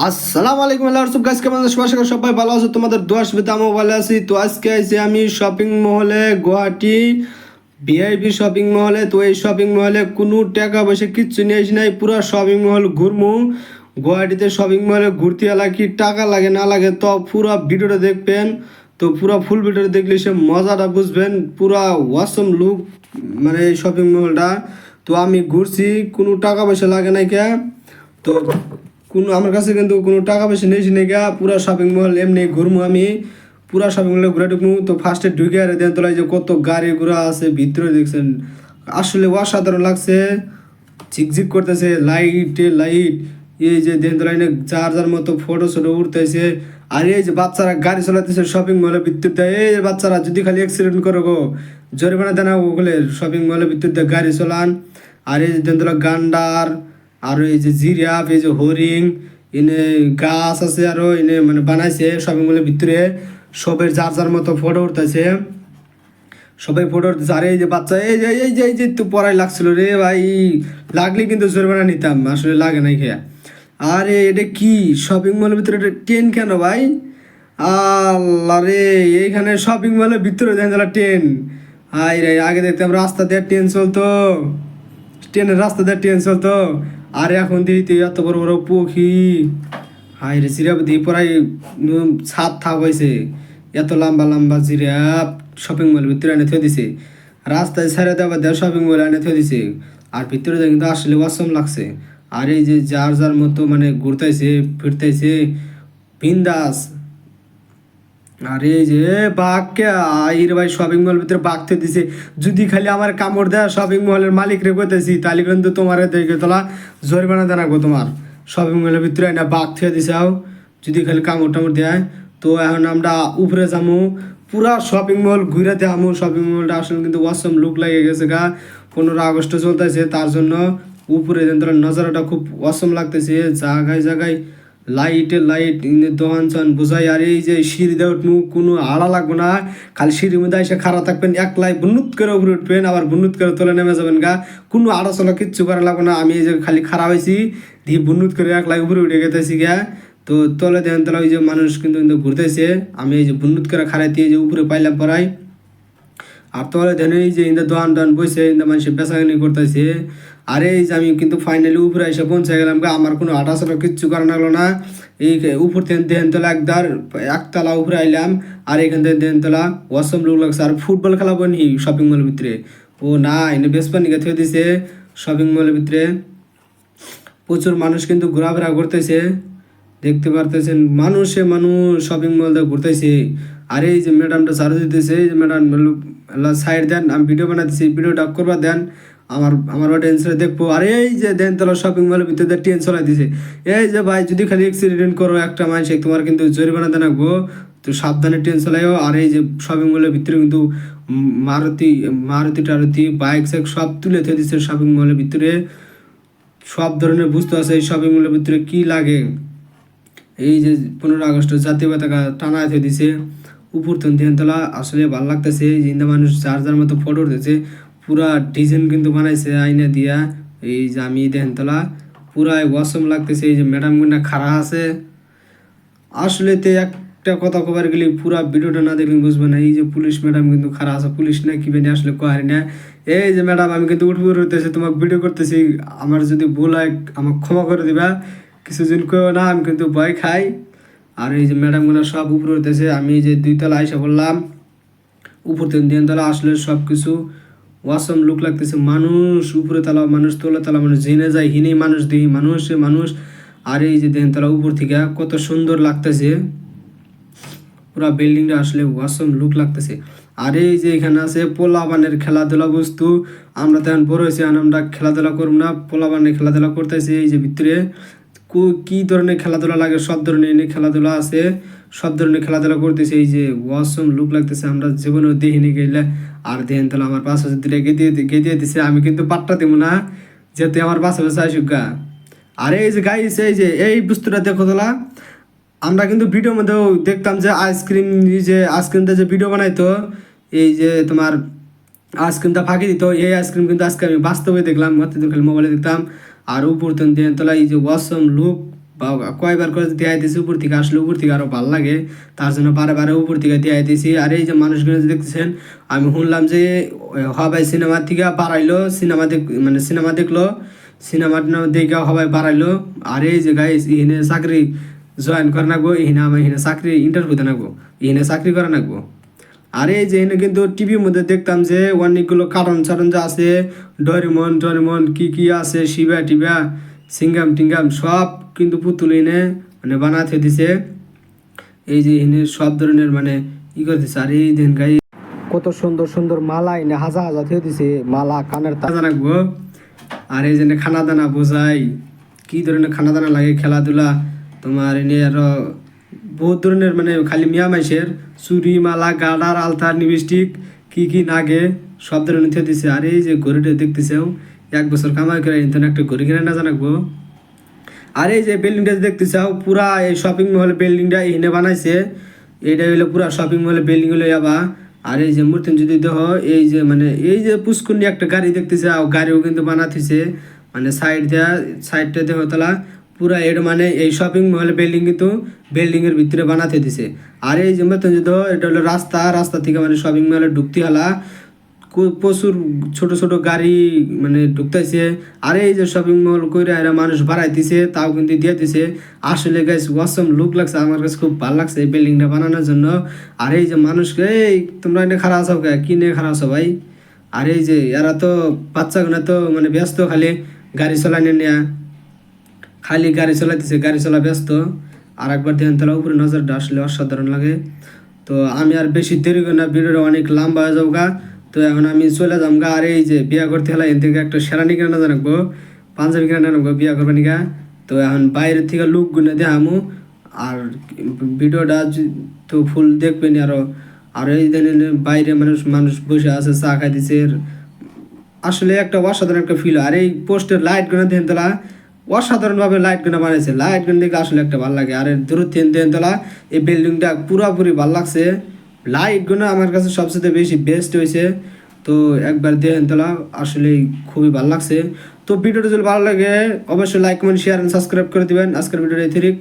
আসসালামু আলাইকুম আল্লাহ রসুল গাছ কেমন আছো? আশা করি সবাই ভালো আছো, তোমাদের দোয়া শুভেচ্ছা আমিও ভালো আছি। তো আজকে আইছি আমি শপিং মহলে, গুয়াহাটি ভিআইপি শপিং মহলে। তো এই শপিং মহলে কোনো টাকা পয়সা কিচ্ছু নিয়ে আসি নাই, পুরো শপিং মহল ঘুরমু। গুয়াহাটিতে শপিং মহলে ঘুরতে এলা কি টাকা লাগে না লাগে, তো পুরো ভিডিওটা দেখবেন। তো পুরো ফুল ভিডিওটা দেখলে সে মজাটা বুঝবেন, পুরো ওয়াসম লুক মানে এই শপিং মহলটা। তো আমি ঘুরছি, কোনো টাকা পয়সা লাগে নাই কে। তো কোনো আমার কাছে কিন্তু কোনো টাকা পয়সা নেই গা, পুরা শপিং মল এমনি ঘুরবো আমি। পুরা শপিং মলে ঘুরে ঢুকবো। তো ফার্স্টে ঢুকে আর দেন তোলায় যে কত গাড়ি ঘোড়া আছে ভিতরে, দেখছেন আসলে অসাধারণ লাগছে। ঝিকঝিক করতেছে লাইটে লাইট, এই যে দেন তোলায় যার যার মতো ফটো শটো উঠতেছে। আর এই যে বাচ্চারা গাড়ি চালাতেছে শপিং মলের ভিতর, এই যে বাচ্চারা যদি খালি অ্যাক্সিডেন্ট করো গো, জরিমানা দেন ওগুলো শপিং মলের ভিতর দিয়ে গাড়ি চলান। আর এই যে দেন তোলা গান্ডার, আর এই যে জিরাফ, এই যে হরিণ, এনে গাছ আছে, আরো এনে মানে বানাইছে শপিং মলের ভিতরে। সবের যার যার মতো ফটো উঠতেছে, সবাই ফটো উঠতেছে। আর এই যে বাচ্চা, এই যে তো পড়াই লাগছিল রে ভাই, লাগলে কিন্তু জরিমানা নিতাম, আসলে লাগে নাই খেয়া। আরে এটা কি শপিং মলের ভিতরে ট্রেন কেন ভাই? আল্লাহ রে, এইখানে শপিং মলের ভিতরে দেখেন ট্রেন। হাই রে, আগে দেখতাম রাস্তা দিয়ে ট্রেন চলতো, ট্রেনের রাস্তা দিয়ে ট্রেন চলতো। আর এখন দিতে এত বড় বড় পক্ষী, হাই রে জিরাফ দিয়ে পড়াই ছাদ থাক হয়েছে। এত লম্বা লম্বা জিরাফ শপিং মল ভিতরে এনে থয়ে দিছে, রাস্তায় ছেড়ে দেওয়া দেওয়া শপিং মল এনে থয়ে দিছে। আর ভিতরে কিন্তু আসলে অসম লাগছে। আর এই যে যার যার মতো মানে ঘুরতেছে ফিরতেছে বিন্দাস। আরে যে বাঘকে আইর ভাই শপিং মল ভিতরে বাঘতে দিছে, যদি খালি আমার কামড় দেয় শপিং মলের মালিক রে কইতেছি, তাহলে কিন্তু তোমার দেখে তোলা জরিমানা দেনাবো তোমার। শপিং মলের ভিতরে না বাঘ থেকে দিছাও, যদি খালি কামড় টামড় দেয়। তো এখন আমরা উপরে যাবো, পুরা শপিং মল ঘুরে দেখামো। শপিং মলটা আসলে কিন্তু অসম লুক লাগে গেছে গা, 15 আগস্ট চলতেছে, তার জন্য উপরে নজারাটা খুব অসম লাগতেছে। জায়গায় জায়গায় লাইটে লাইট দোকান চন বোঝাই। আর এই যে সিঁড়ি দিয়ে উঠবো, কোনো আড়া লাগবো না, খালি সিঁড়ির মধ্যে এসে খাড়া থাকবেন, একলাই বুনুত করে উপরে উঠবেন, আবার বুনুত করে তোলে নেমে যাবেন গা, কোনো আড়া চলা কিচ্ছু করা লাগবে না। আমি এই যে খালি খাড়া হয়েছি, দিয়ে বুনুত করে একলাই উপরে উঠে গেতেছি গা। তো তলে দেন তলা ওই যে মানুষ কিন্তু ঘুরতেছে, আমি এই যে বুনুত করে খাড়াইতে এই যে উপরে পাইলাম পড়াই। আর তোলে দেন এই যে ইন্দা দোকান টোয়ান বসে ইন্দা মানুষ বেচাকেনি করতেছে। আর এই যে আমি কিন্তু ফাইনালি উপরে এসে পৌঁছে গেলাম গা, আমার কোনো আটাশোটা কিচ্ছু করা লাগলো না। এই উপর থেকে দেনতলা একতলা উপরে আইলাম। আর এখান থেকে দেনতলা অসম লোক লাগছে। আর ফুটবল খেলাবো নি শপিং মলের ভিতরে? ও না, এনে বেসপানি থুয়ে দিছে শপিং মলের ভিতরে। প্রচুর মানুষ কিন্তু ঘোরাফেরা করতেছে, দেখতে পারতেছেন মানুষে মানুষ শপিং মল ঘুরতেছে। আর এই যে ম্যাডামটা ঝাড়ু দিতেছে, এই যে ম্যাডাম সাইড দেন, আমি ভিডিও বানাতেছি, ভিডিওটা করবা দেন, আমার অডিয়েন্সরা দেখবো। আর এই যে দেন তোলা শপিং মলের ভিতরে ট্রেন চলাই দিছে। এই যে ভাই যদি খালি অ্যাক্সিডেন্ট করো একটা মানুষ, তোমার কিন্তু জরিমানা দেন রাখবো, তো সাবধানে ট্রেন চালাইও। আর এই যে শপিং মলের ভিতরে কিন্তু মারুতি মারুতি টারুতি বাইক সাইক সব তুলে থয়ে দিচ্ছে শপিং মলের ভিতরে। সব ধরনের বুঝতে আছে এই শপিং মলের ভিতরে কি লাগে। এই যে 15 আগস্টের জাতীয় পতাকা টানা থয়ে দিছে উপর তলা, আসলে ভালো লাগতেছে। জিন্দা মানুষ যার যার মতো ফটো উঠতেছে, পুরা ডিজাইন কিন্তু বানাইছে আইনা দিয়া। এই যে আমি তলা পুরাই অসম লাগতেছে। এই যে ম্যাডাম গুনা খাড়া আছে, আসলে তে একটা কথা কবার গেলে পুরা ভিডিওটা না দেখলে বুঝবে না। এই যে পুলিশ ম্যাডাম কিন্তু খাড়া আছে, পুলিশ না কি বেনে আসলে কহারি না। এই যে ম্যাডাম আমি কিন্তু উঠবো উঠতেছে, তোমাকে ভিডিও করতেছি, আমার যদি ভুল হয় আমাকে ক্ষমা করে দিবা, কিছুদিন কেউ না, আমি কিন্তু ভয় খাই। আর এই যে ম্যাডামগুলো সব উপরে উঠতেছে, আমি এই যে 2 তলা আইসা বললাম, উপর থেকে 3 তলা আসলে সব কিছু ওয়াসম লুক লাগতেছে। মানুষ উপরে তলা মানুষ, তোলা তলা মানুষ, জেনে যায় হিনে মানুষ দেখি মানুষে মানুষ। আর এই যে 3 তলা উপর থেকে কত সুন্দর লাগতেছে, পুরা বিল্ডিংটা আসলে ওয়াসম লুক লাগতেছে। আর এই যে এখানে আছে পোলাবানের খেলাধুলা বস্তু, আমরা তো এখন বড় হয়েছি, আমরা খেলাধুলা করব না, পোলাবানের খেলাধুলা করতেছি। এই যে ভিতরে কি ধরনের খেলাধুলা লাগে সব ধরনের এনে খেলাধুলা আছে, সব ধরনের খেলাধুলা করতেছে। এই যে ওয়াসম লুক লাগতেছে, আমরা জীবনেও দেখিনি গেলে। আর দেখেন তাহলে আমার পাশে দিলে গেদিয়ে দিছে, আমি কিন্তু পাট্টা দেবো না যেতে আমার পাশে পাশে আসুক গা। আর এই যে গাইছে এই যে এই বস্তুটা দেখো তোলা, আমরা কিন্তু ভিডিওর মধ্যেও দেখতাম যে আইসক্রিমটা যে ভিডিও বানাইতো, এই যে তোমার আইসক্রিমটা ফাঁকি দিত, এই আইসক্রিম কিন্তু আজকে আমি বাস্তবে দেখলাম, অতদিন খালি মোবাইলে দেখতাম। আর উপর তলা এই যে ওয়াসম লুক কয়বার করে দেখাই দিয়েছি উপর থেকে আসলে উপর থেকে আরো ভালো লাগে, তার জন্য বারে বারে উপর থেকে দেখাই দিয়েছি। আর এই যে মানুষগুলো যে দেখতেছেন, আমি শুনলাম যে সবাই সিনেমা থেকে বাড়াইলো, মানে সিনেমা দেখলো, সিনেমা দেখে সবাই বাড়াইলো। আর এই যে গাইস ইহিনে চাকরি জয়েন করে নাকবো, ইহিনে আমার ইহিনে চাকরি ইন্টারভিউ দিতে নাকবো, ইহিনে চাকরি করে নাকবো। আর এই যে এখানে কিন্তু টিভির মধ্যে দেখতাম যে অনেকগুলো কার্টুন সাটন যা আছে, ডরিমন টরিমন কি কি আছে, শিবা টিবা সিঙ্গাম টিঙ্গাম সব কিন্তু পুতুল এনে মানে বানাতে দিছে। এই যে এখানে সব ধরনের মানে করতেছে। আর এই দিন গাই কত সুন্দর সুন্দর মালা এনে হাজার হাজার থেকে দিছে, মালা কানের তাজা রাখবো। আর এই যে খানা দানা বোঝাই, কি ধরনের খানা দানা লাগে, খেলাধুলা তোমার এনে আরো বহুত ধরনের মানে খালি মিয়া মাইসের চুরি মালা গাডার আলতার লিপস্টিক কি কি নাগে সব ধরনের থিয়ে দিছে। আর এই যে ঘড়িটা দেখতেছেও 1 বছর কামাই করে ইন্টারনেট একটা ঘড়ি কিনে না জানাকবো। আর এই যে বিল্ডিংটা দেখতেছাও পুরা এই শপিং মহল বিল্ডিংটা এখানে বানাইছে, এইটা হইলো পুরা শপিং মহলে বিল্ডিং হইলো যাবা। আর এই যে মূর্তি যদি দেহ এই যে মানে এই যে পুষ্কুন্নি একটা গাড়ি দেখতেছে, গাড়িও কিন্তু বানাতেছে মানে সাইডটা দেখো তালা পুরা এটা মানে এই শপিং মহলে বিল্ডিং কিন্তু বিল্ডিং এর ভিতরে বানাতে দিছে। আর এই যে মতন যদি এটা হলো রাস্তা থেকে মানে শপিং মহলে ঢুকতে হলা প্রচুর ছোট ছোট গাড়ি মানে ঢুকতেছে। আর এই যে শপিং মল করে এরা মানুষ বাড়াইতেছে, তাও কিন্তু দিয়ে দিছে। আসলে গাইস ওয়াসম লুক লাগছে, আমার কাছে খুব ভালো লাগছে এই বিল্ডিংটা বানানোর জন্য। আর এই যে মানুষকে এই তোমরা এনে খারাপ আছো কি নিয়ে খারাপ আছো ভাই। আর এই যে এরা তো বাচ্চাগুলো তো মানে ব্যস্ত খালি গাড়ি চালানো নেয়া, খালি গাড়ি চালাইতেছে, গাড়ি চলা ব্যস্ত। আর একবার দেখেন তাহলে উপরে নজরটা আসলে অসাধারণ লাগে। তো আমি আর বেশি দেরি করি না, ভিডিওটা অনেক লম্বা হয়ে যাবো গা। তো এখন আমি চলে যাম গা। আর এই যে বিয়া করতে হলে এর থেকে একটা শেরানি কিনে না রাখবো, পাঞ্জাবি কিনে রাখবো বিয়া করবেন গা। তো এখন বাইরের থেকে লুক গুনে দেখামু। আর ভিডিওটা তো ফুল দেখবেন আরো। আর এই দিন বাইরে মানুষ বসে আছে, চা খাইতেছে, আসলে একটা অসাধারণ একটা ফিল। আর এই পোস্টের লাইট গুলো দেন তোলা অসাধারণভাবে লাইট গুলো বানাইছে, লাইট গুলো দেখলে আসলে একটা ভালো লাগে। আর দূর দেন তোলা এই বিল্ডিংটা পুরাপুরি ভালো লাগছে, লাইট গুলো আমার কাছে সবচেয়ে বেশি বেস্ট হয়েছে। তো একবার দেখেন তোলা আসলে খুবই ভালো লাগছে। তো ভিডিওটা যদি ভালো লাগে অবশ্যই like comment share and subscribe করে দিবেন। আজকের ভিডিওটা এই